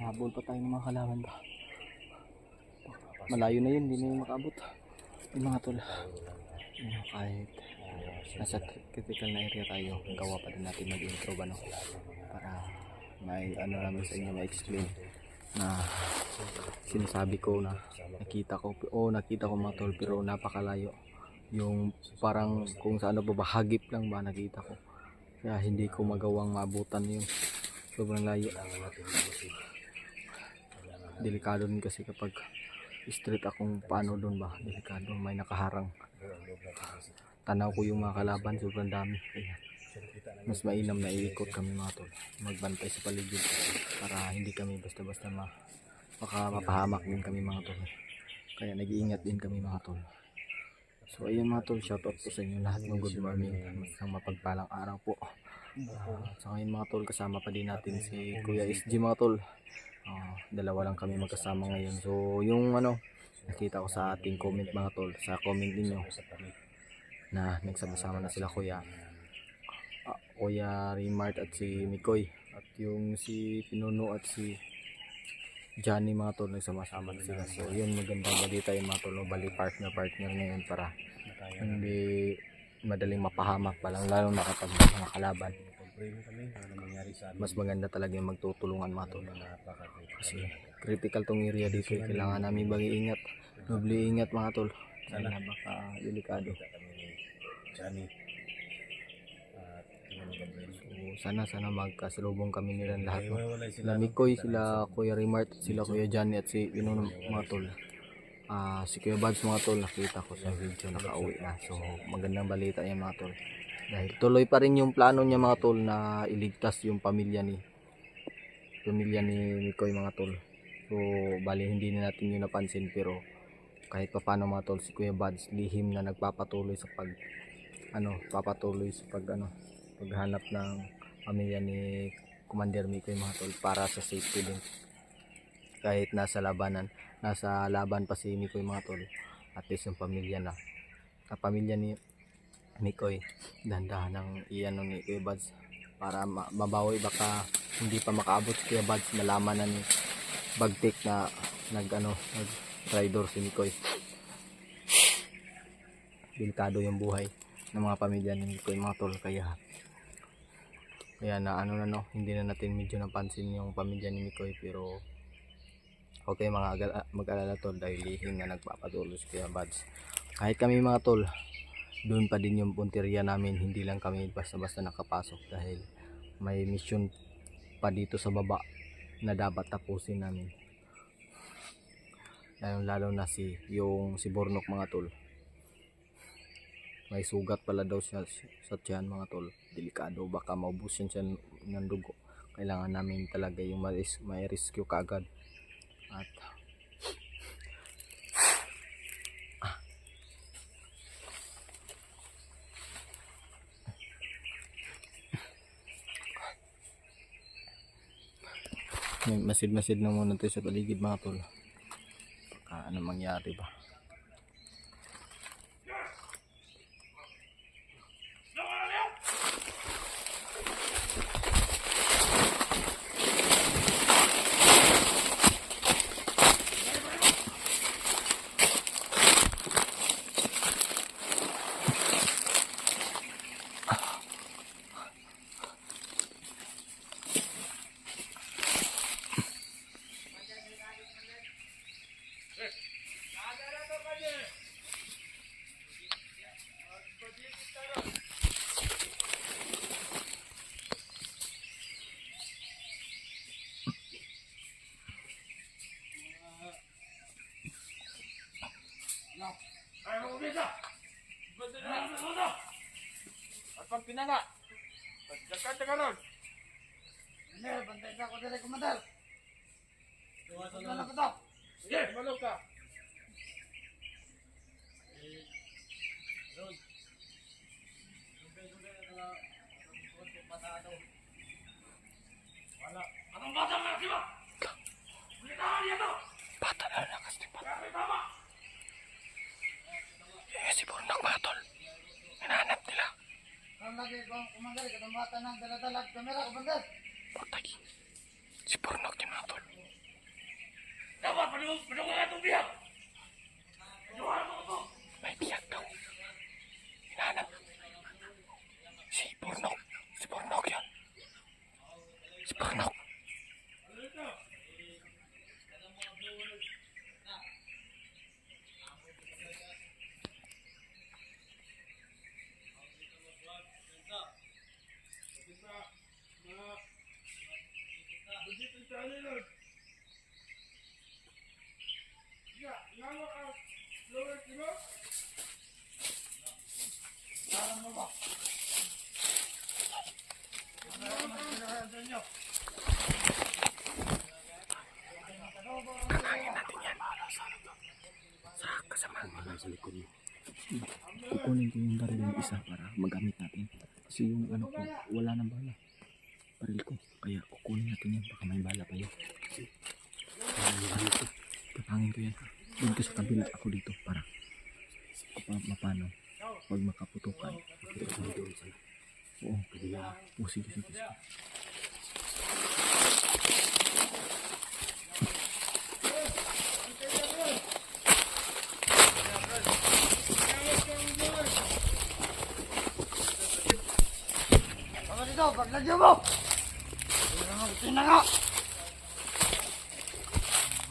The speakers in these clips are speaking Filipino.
Habol pa tayo ng mga kalaban ba. Malayo na yun, hindi na yun makaabot. Yung mga tol. Kahit nasa critical na area tayo, gawa pa din natin mag-intro ba no? Para may ano namin sa inyo ma-explain na sinasabi ko na nakita ko mga tol, pero napakalayo. Yung parang kung sa ano ba, hagip lang ba nakita ko. Kaya hindi ko magawang maabutan yun. Sobrang layo. Delikado din kasi kapag straight akong paano doon ba, delikado, may nakaharang. Tanaw ko yung mga kalaban, sobrang dami. Kaya mas mainam na iikot kami mga tol, magbantay sa paligid para hindi kami basta-basta baka mapahamak din kami mga tol. Kaya nag-iingat din kami mga tol. So ayun mga tol, shoutout po sa inyo lahat ng good morning, isang mapagpalang araw po. Sa ngayon mga tol, kasama pa din natin si Kuya SG mga tol. Dalawa lang kami magkasama ngayon. So yung ano, nakita ko sa ating comment mga tol, sa comment ninyo na nagsama-sama na sila Kuya Rimart at si Mikoy, at yung si Pinuno at si Johnny mga tol, nagsama-sama na sila. So yun, magandang balita yung mga tol, bali partner ngayon para hindi madaling mapahamak pa lang, lalo na kapag mga kalaban. Mas maganda talaga yung magtutulungan mga tol, kasi critical tong area dito, kailangan namin mag-iingat, doble ingat mga tol, dahil na baka delikado. So sana magkasalubong kami nila lahat, no? Sila Mikoy, sila Kuya Rimart, sila Kuya Johnny at si Pinuno mga tol. Si Kuya Bads mga tol, nakita ko sa video, nakauwi na. So magandang balita yan mga tol, dahil tuloy pa rin yung plano niya mga tol na iligtas yung pamilya ni Mikoy mga tol. So bali hindi na natin yun napansin, pero kahit pa paano mga tol, si Kuya Bads lihim na nagpapatuloy sa paghanap ng pamilya ni Commander Mikoy mga tol, para sa safety din. Kahit nasa laban pa si Mikoy mga tol, at least yung pamilya ni Mikoy, dahan-dahan ng iyan ni Kuya Bads para mabawi, baka hindi pa makaabot si Kuya Bads, malaman na ni Bagtik na nag-traitor si Mikoy. Delikado yung buhay ng mga pamilya ni Mikoy mga tol, kaya na hindi na natin medyo napansin yung pamilya ni Mikoy, pero okay mag-alala tol, dahil lihim na nagpapatuloy si Kuya Bads. Kahit kami mga tol, doon pa din yung punteriya namin, hindi lang kami basta-basta nakapasok, dahil may mission pa dito sa baba na dapat tapusin namin, lalo na si Bornok mga tol. May sugat pala daw siya sa tiyan mga tol, delikado, baka maubusin siya ng dugo. Kailangan namin talaga yung may rescue kaagad. At masid na muna tayo sa paligid mga tol, baka ano mangyari ba. Pag pinala, pagdakat ka ron. Ano, bantay na ako dali kumandal. Pinala ko to. Sige, malog ka. Ron. Wala. Anong bata nga siya? Bulitahan niya to. Bata na lakas ni Bata. Si Bornok mga tol, hinahanap nila. Ang lagi kong kumandal, katong bata ng daladalag kamera kumandal. Patay. Si Bornok din mga tol. Tama, panungan ka itong biyak! Panungan mo ito! May biyak daw. Hinahanap. Si Bornok. Si Bornok yan. Si Bornok. Sa likod mo. Kukunin ko yung baril ng isa para magamit natin. Kasi yung ano ko, wala nang bala. Baril ko. Kaya kukunin natin yan. Baka may bala pa yun. Tatangin ko yan. Doon ko sa kabila, ako dito para mapano. Pag makaputukan. Oo, kabila. Oo, sige. Dito, paglagyan mo! Ito na nga!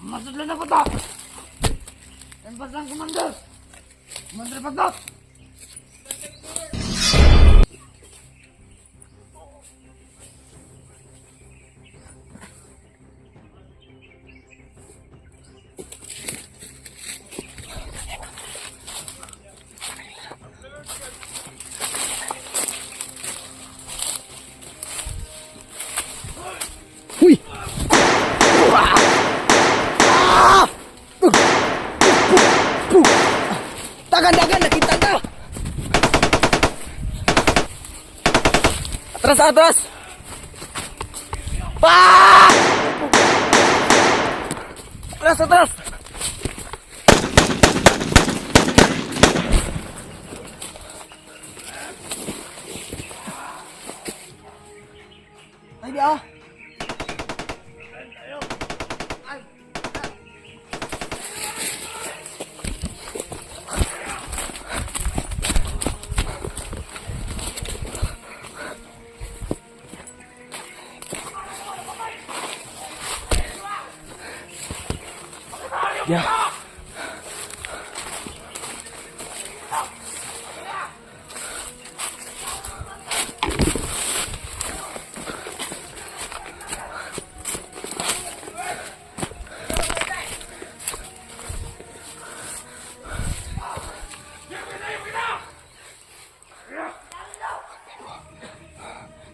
Masudlan na po ito! Tempas lang, Commander! Commander, pagdot! Uy! Dagan, nakita ka! Atras! Atras! Ay, di ah! Ya.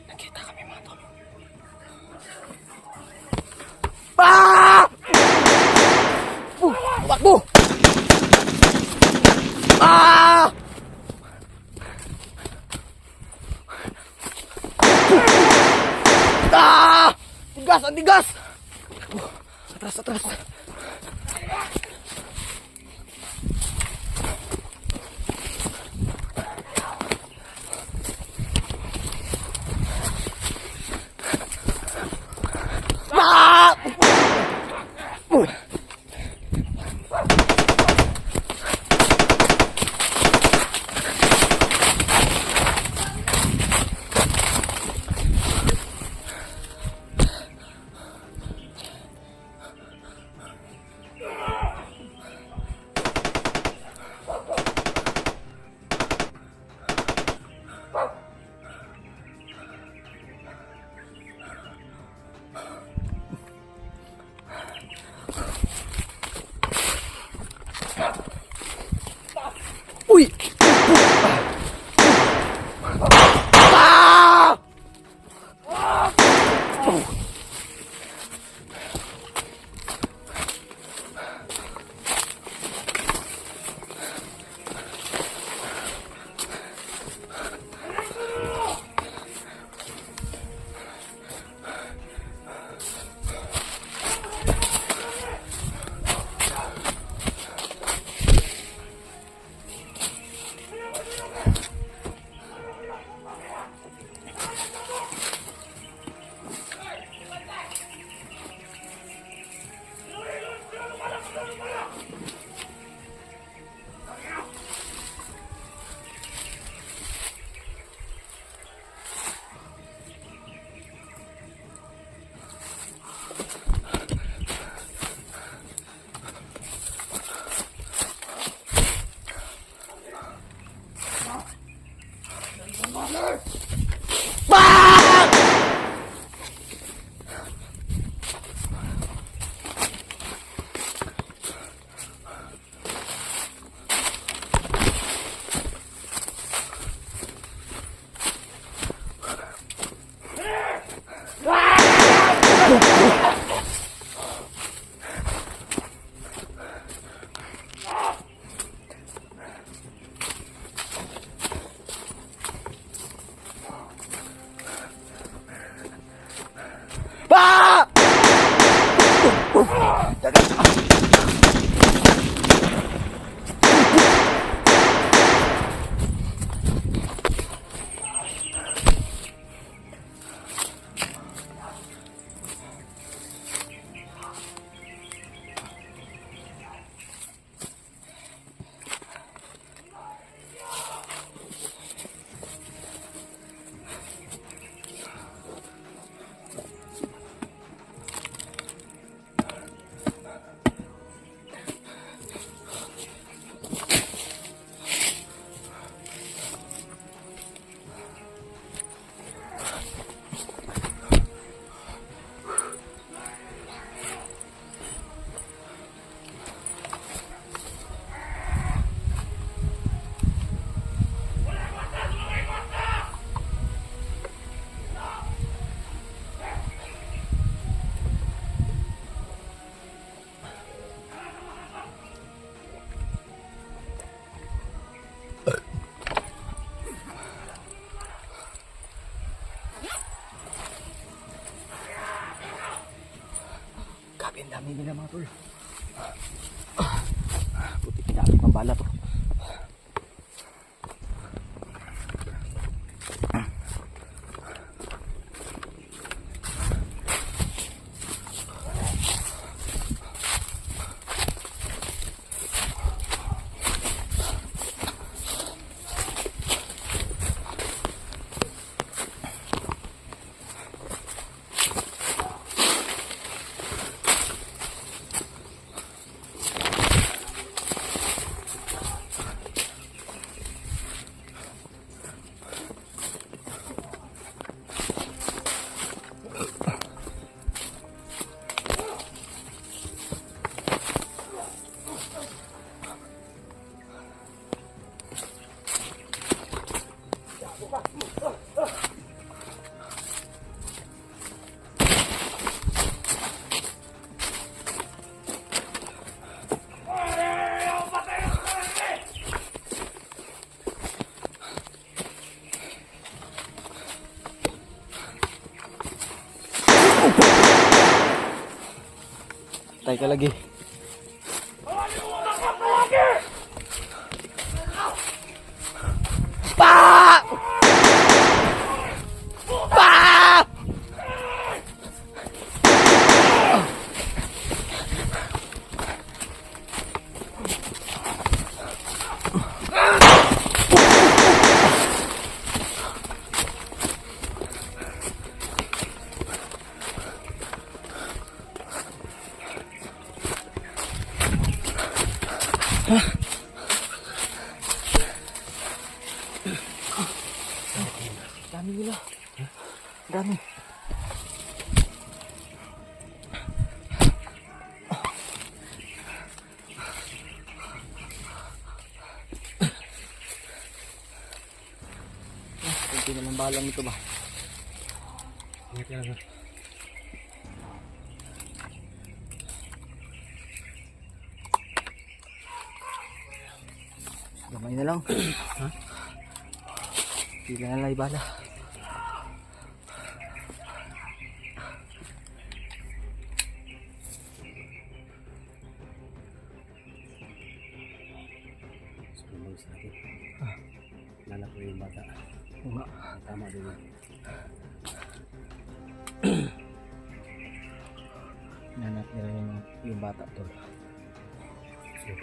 Nakita kami mga tol. Wakbo! Tigas! Atras! Uy! nila mga tol. Puti kinakit ng bala to. Tay ka lagi. Pa! Pa! Dami nila. Dami. Kunti na lang balang ito ba? Ingat ka lang. Gamay na lang. Ha? Pila na lang ibala. Sumabog sa akin. Lala ko yung bata. Uma. Tama din yun. Nanap nila yung bata to. So,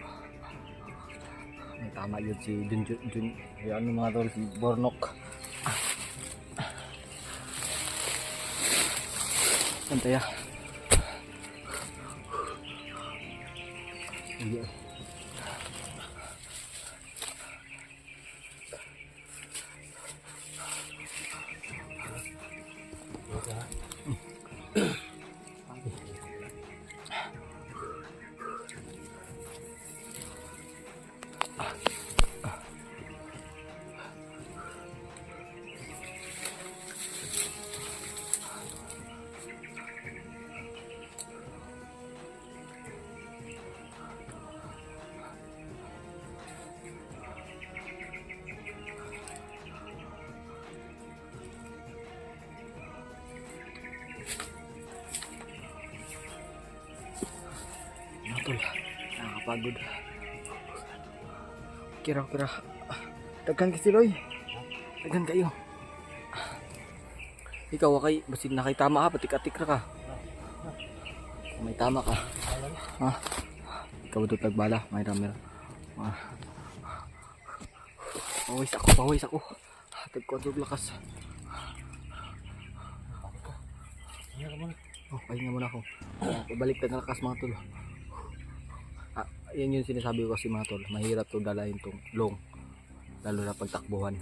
may tama yun si Jun. Yung ano mga tol, si Bornok. Santaya. Iya. Tol, nakakapagod. Kira. Daghan kasi Loy. Daghan kayo. Ikaw wakay, basin na kay tama ka, patik-atik na ka. May tama ka. Ha? Ikaw ito tagbala, may ramera. Pawis ako. Tagkwadrog lakas. Ingat ka muna. Oh, pahinga muna ako. Pabalik na lakas mga tol. Yan yung sinasabi ko kasi mga tol, mahirap to dalahin tong long, lalo na pagtakbuhan.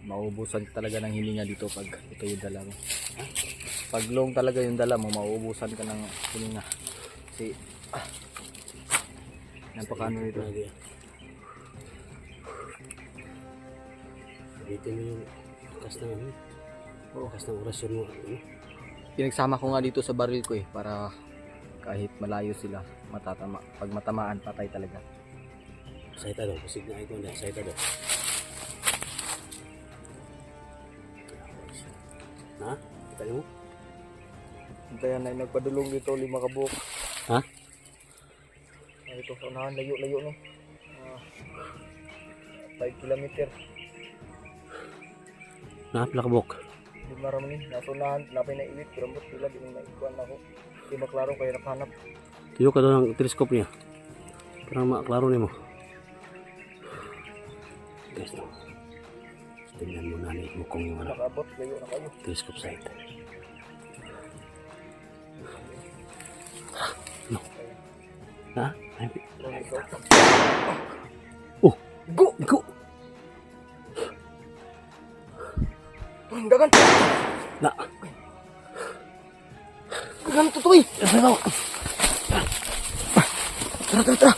Mauubusan ka talaga ng hininga dito pag ito yung dala mo. Pag long talaga yung dala mo, mauubusan ka ng hininga kasi napakaano nito. Dito mo yung lakas ng ano. Lakas ng orasyon mo. Pinagsama ko nga dito sa baril ko para kahit malayo sila matatama. Pag matamaan, patay talaga. Saita daw, kusig na ito. Saita daw. Ha? Kita mo? Kaya na nagpadulong dito 5 kabuk. Ha? Ito sa unahan, layo-layo no. 5 kilometer. Napila kabok. Di marami ni nasa unahan, napay na iwit, pero ambot pila di na ikuan ako. Di maklaro kaya nakahanap. Tuyo ka doon ang teleskop niya. Para maklaro ni mo. Guys, no. Tingnan mo na ni mukong yung ano. Nakabot, layo na kayo. Teleskop site. No. Ha? Ay, oh! Go! Go! Dagan! Na! Dagan to toy! Ano? Tara, tara, tara!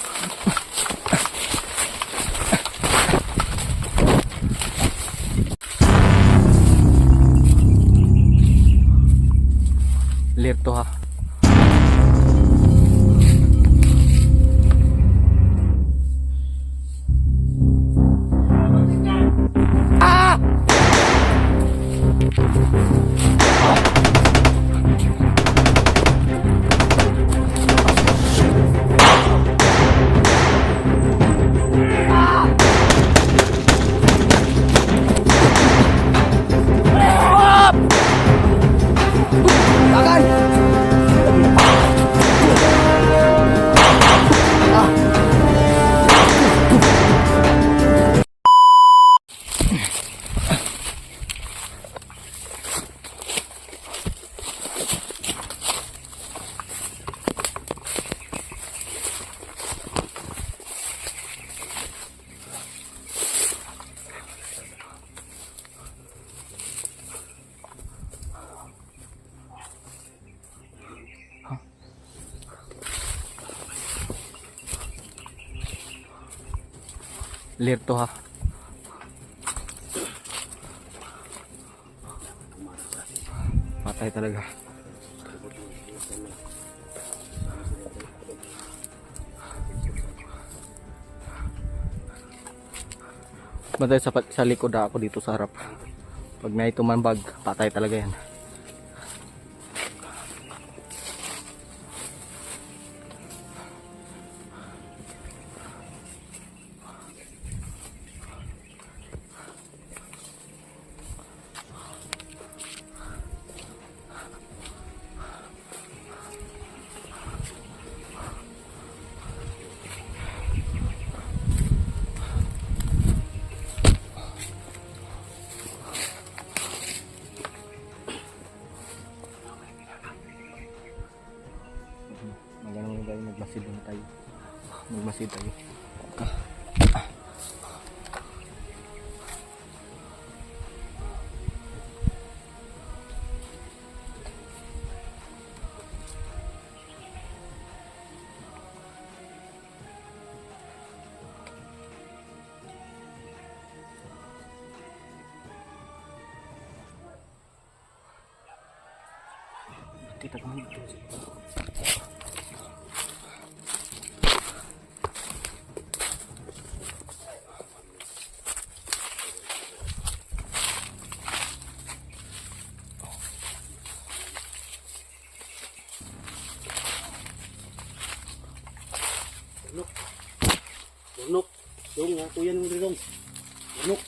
Lerto ha. Lerto ha. Patay talaga. Matay sa likod ako dito sa harap. Pag may tumambag, patay talaga yan. Magandang tayo, magmasid lang tayo. Magmasid tayo. Kita kami dito. Bunok. Dong, nga. Kuya nung rin dong. Bunok.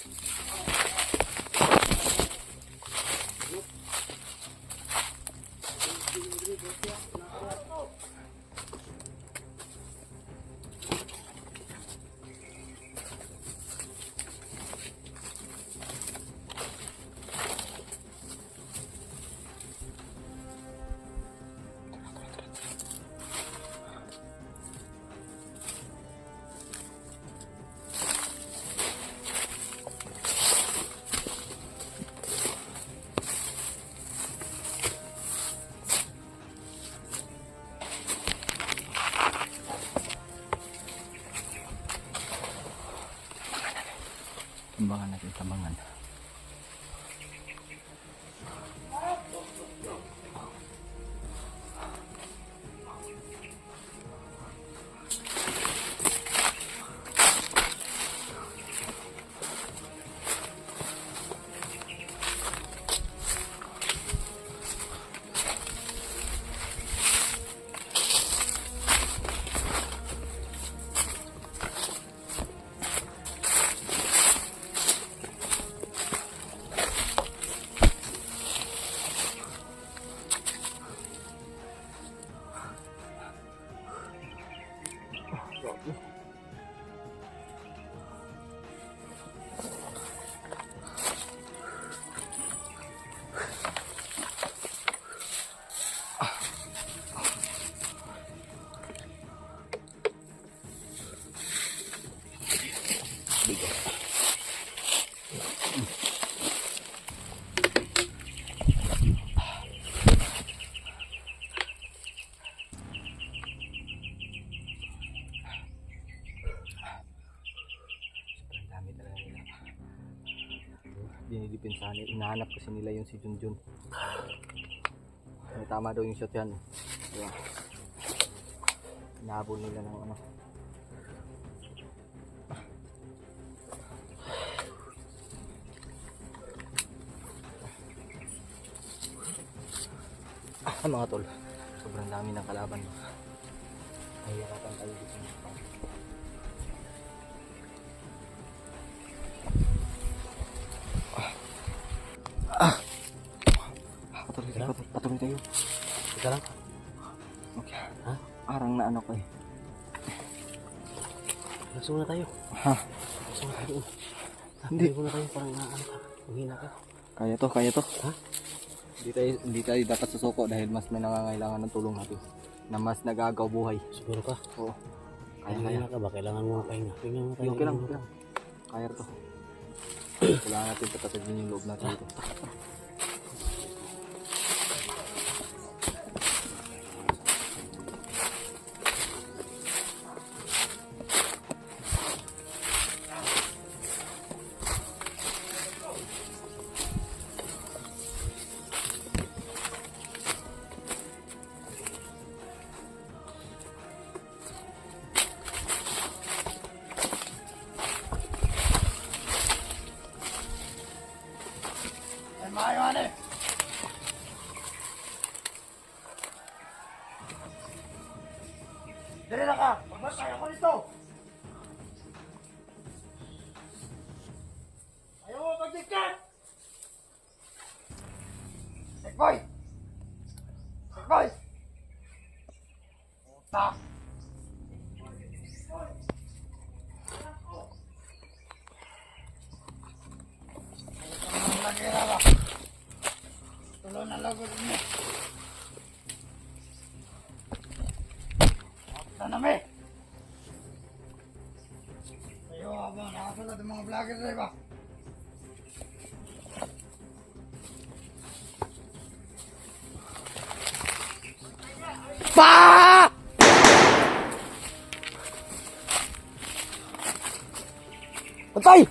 Timbangan natin, timbangan. didepensahan. Inahanap kasi nila yung si Junjun. May tama daw yung shot yan. Ayan. Inahabol nila ng ano. Mga tol, sobrang dami ng kalaban. Ay hirapan tayo dito. Patuloy tayo. Ika lang. Okay. Ha? Parang na ano ko eh. Langsung na tayo. Ha? Langsung na tayo. Hindi. Tayo na tayo. Parang naano ka. Mahina ka. Kaya to. Ha? Hindi tayo dapat susuko dahil mas may nangangailangan ng tulong natin. Na mas nagagaw buhay. Siguro ka. Oo. Kaya Kaya. ka ba? Kailangan mo pahinga. Pahinga mo tayo. Okay lang. Kaya to. Kailangan natin patatagin yung loob natin dito. Ay, maayo ane. Dali na ka. Magbasay ako nito. Ayaw mo pagdikat. Sekboy. Sekboy. Utak. Tulo na lagod niya. Apa name? Ayo abang, nakasulad ng mga vlogger na iba. Pa! Patay!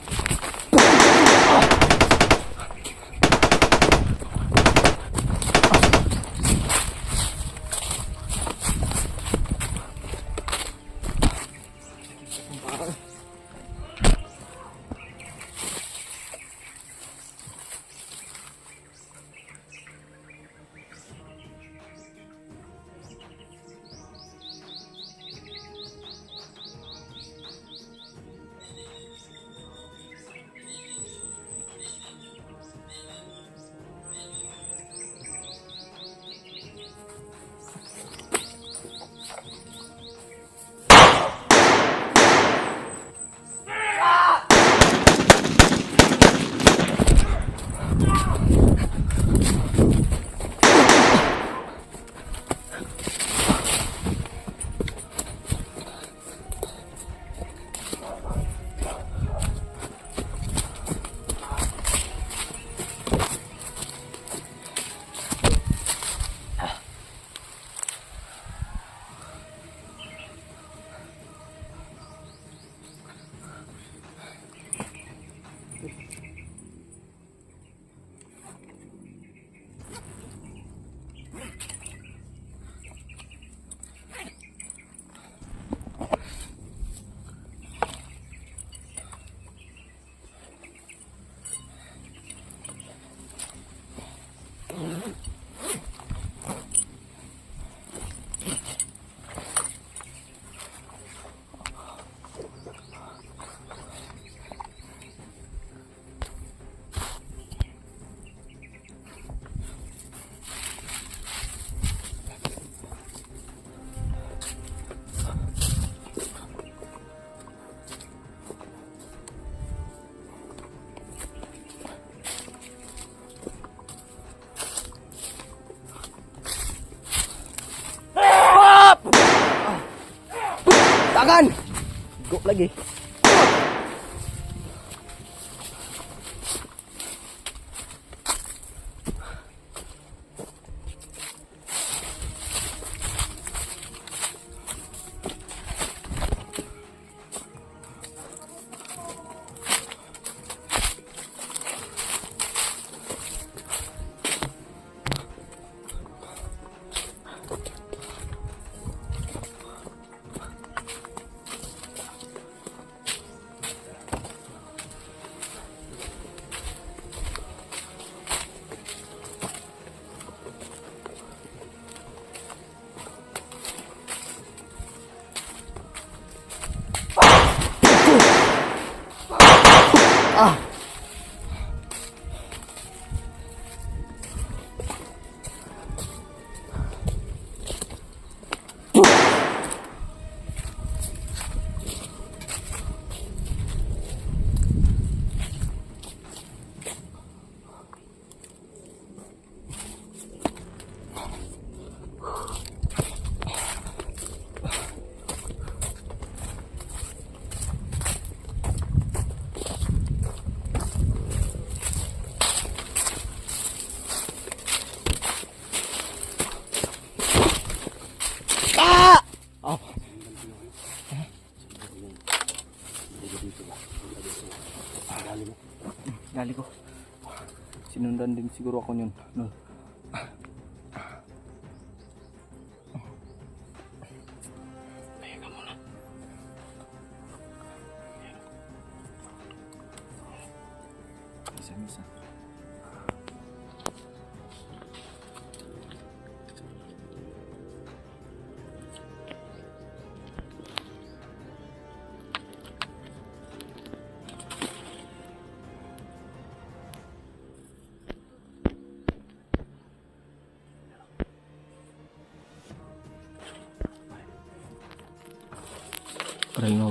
Tagan! Go lagi. Oh. Dali ko. Sinundan din siguro ako yun. Nun. Teka muna. Isa-isa.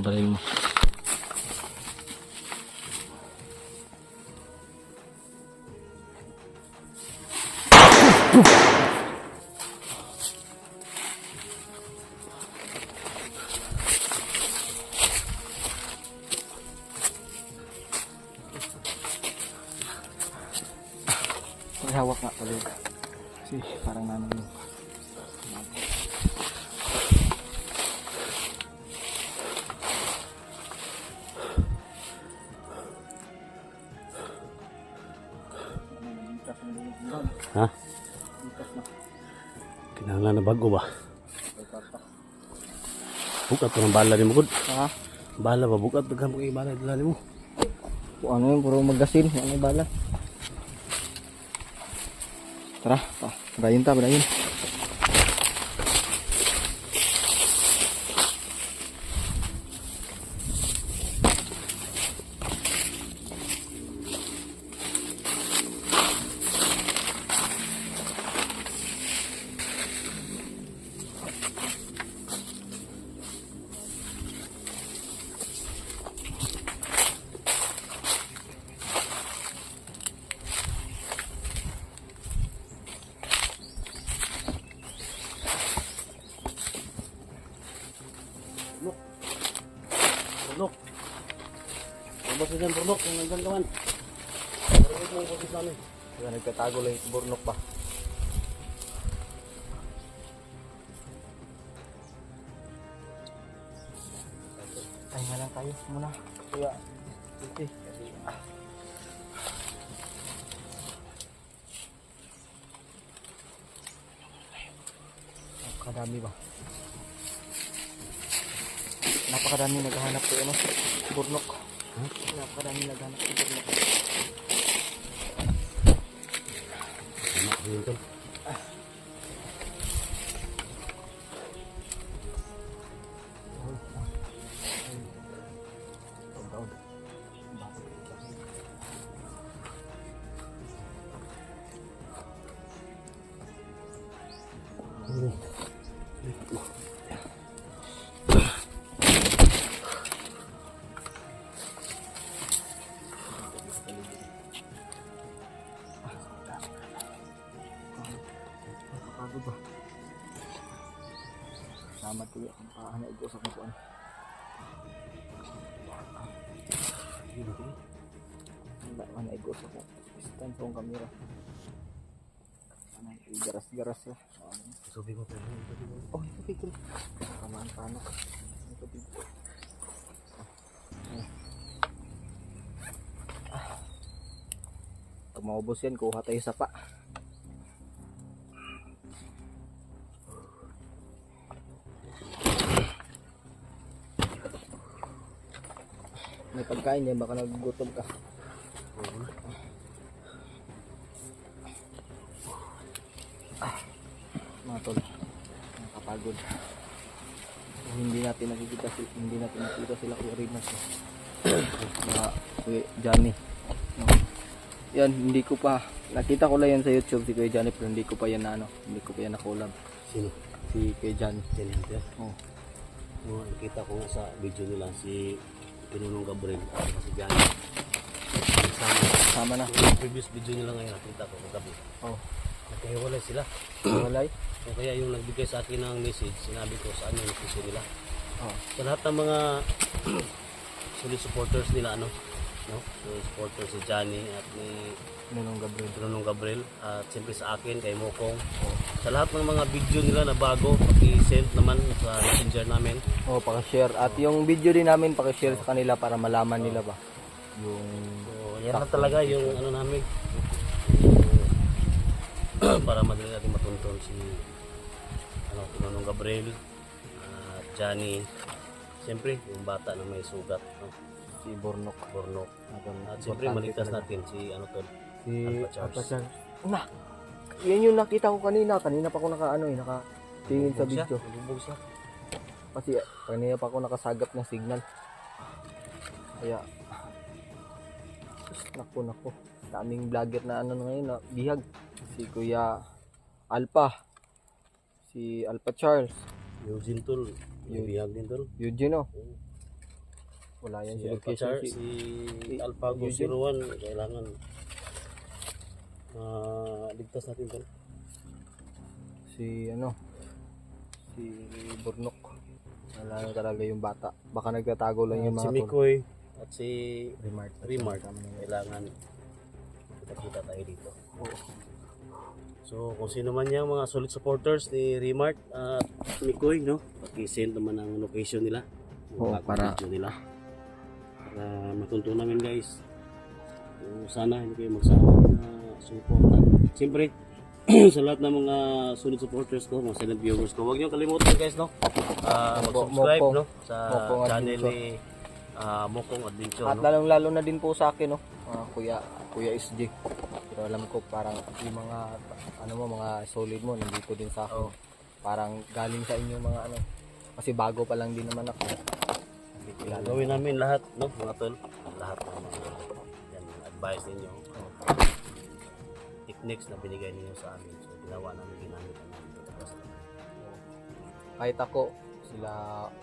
Baril mo. May hawak nga pala yun. Kasi parang namin yun. Ha? Kinahanglan na bago ba? Bukat pa ng bala ni mo gud. Ha? Bala ba bukat daghan mo kay bala dala nimo. Kung ano yun, puro magasin. Ano yung bala? Tara, padayon ta, padayon. Burnok. Labas na dyan, Burnok. Kung nandyan ka man. Burnok mo ang pagkis namin. Kaya nagtatago lang yung burnok pa. Ay nga lang tayo muna. Kaya, okay. Kasi, Napakadami ba? Napakadami naghahanap ko ano, burnok. Napakadami naghahanap ko burnok. Tama ko yun, Tol. Napakagod ba? Salamat ko yung pahanay ko sa kukuan. Wala, pahanay ko sa kukuan. Stand sa kamera. Garas-garas ya. Subi ko, Tol. Oh, ito pigil. Tamaan paano. Ito pigil. Pag maubos yan, kuha tayo sa pa. May pagkain yan, baka nagugutom ka. Mga tol, nakapagod. Kung hindi natin nakikita sila Kuya Rinas. na Kuya Johnny. No. Yan, hindi ko pa nakita ko lang yan sa YouTube si Kuya Johnny, pero hindi ko pa yan hindi ko pa yan na-collab. Sino? Si Kuya Johnny. Yan Hunter. Oh. Nakita ko nga sa video nila si Pinunong Gabriel at si Johnny. Sama na. Yung previous video nila ngayon nakita ko kagabi. Oh. Nagkahiwalay sila. Walay. So, kaya yung nagbigay sa akin ng message, sinabi ko saan yung location nila. Oh. Sa lahat ng mga solid supporters nila, no? Solid supporters si Johnny at ni Nunong Gabriel. Pinunong Gabriel at siyempre sa akin, kay Mokong. Sa lahat ng mga video nila na bago, paki-send naman sa messenger namin. Oh, paki-share. At yung video din namin paki-share sa kanila para malaman nila ba yung So, yan na talaga yung ano namin. Para madali natin matuntun si Pinunong Gabriel at Johnny. Siyempre, yung bata na may sugat, no? si Bornok. At siyempre, maligtas natin si Si Alpha Charles. Alpha Charles. Na. Yan yung nakita ko kanina. Kanina pa ako nakatingin sa video. Nalubog siya. Kasi kanina pa ako nakasagap ng signal. Kaya naku. Daming vlogger na ngayon na bihag. Si Kuya Alpha. Si Alpha Charles. Eugene Tol. Yung bihag din Tol. Eugene. Wala yan Si si Alpha location. Charles, si Alphago Eugene. 01. Kailangan ligtas natin Tol. Si Bornok. Wala na talaga yung bata. Baka nagtatago lang yung Si mga Mikoy at si Remark. kailangan kita tayo dito. So kung sino man yung mga solid supporters ni Remark at Mikoy, no? Paki-send naman ang location nila. Oo, para video nila. Para matunto namin guys. Sana hindi kayo magsawa na suporta. Siyempre, sa lahat ng mga solid supporters ko, mga silent viewers ko, huwag niyo kalimutan guys, no? Mag-subscribe, Mokong. no? Sa Mokong channel Adventure. ni Mokong Adventure, at no? lalong-lalo na din po sa akin, no? Kuya SG. Pero alam ko parang yung mga mga solid mo nandito din sa akin. Oh. Parang galing sa inyo mga kasi bago pa lang din naman ako. Hindi kilala. Gawin namin lahat, no? Mga tol, lahat ng mga yan, advice ninyo. Techniques na binigay ninyo sa amin. So, ginawa namin, ginamit namin. Kahit ako, sila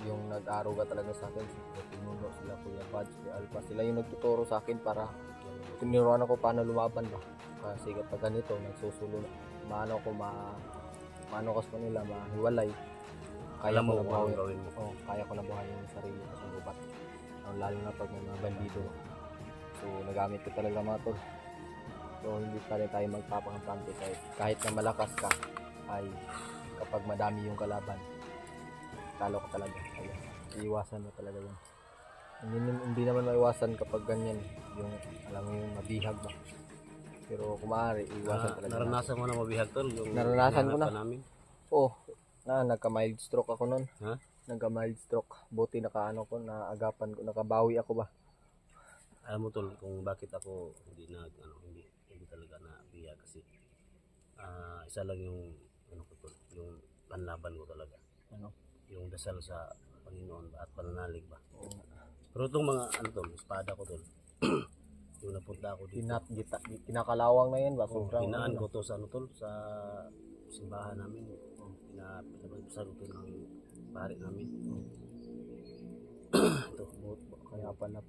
yung nag-aruga talaga sa akin. Si Pinuno, sila Kuya Badge, Kuya Alpha. Sila yung nagtuturo sa akin para tinuruan ako paano lumaban ba. Kasi kapag ganito, nagsusulo na. Maano kas pa nila, mahiwalay. Kaya Alam ko mo na kung buhayin. anong gawin mo. Kaya ko na buhayin yung sarili ko sa gubat. Lalo na pag may mga bandido. So, nagamit ko talaga mga tol. So, hindi pa rin tayo magpapakampante kahit na malakas ka, ay kapag madami yung kalaban, talo ka talaga. Kaya, iiwasan mo talaga yun. Hindi naman maiwasan kapag ganyan, yung alam mo yung mabihag ba. Pero kung maaari, iiwasan talaga. Naranasan mo na mabihag tol? Yung Naranasan ko na. hinahanap ka namin? Nagka-mild stroke ako nun. Ha? Nagka-mild stroke. Buti naagapan ko, nakabawi ako ba. Alam mo tol, kung bakit ako hindi talaga na bihag kasi isa lang yung ko tol, yung panlaban ko talaga. Yung dasal sa Panginoon at pananalig ba. Pero itong mga tol, espada ko tol. Yung napunta ako dito. Kinakalawang na yan ba? Sobrang Pinaan ko to sa tol, sa simbahan namin. Pinapagpasal ko ng pare namin. Ito, kaya pala.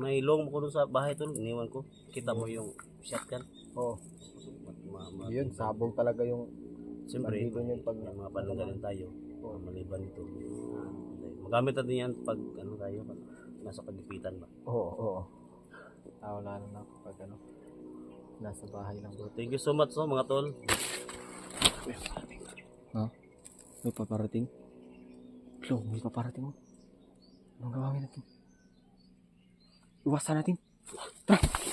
may long ko dun sa bahay tol, iniwan ko. Kita mo yung shotgun. Oo. Yun, sabog talaga yung Siyempre, bandido yun pag may mga pananggalan tayo. Maliban ito. Magamit natin yan pag tayo, pag nasa kagipitan ba. Oo. Wala na kapag nasa bahay lang. So, thank you so much mga tol. May paparating? Flo, may paparating mo. Anong gawin natin? Iwasan natin. Tara!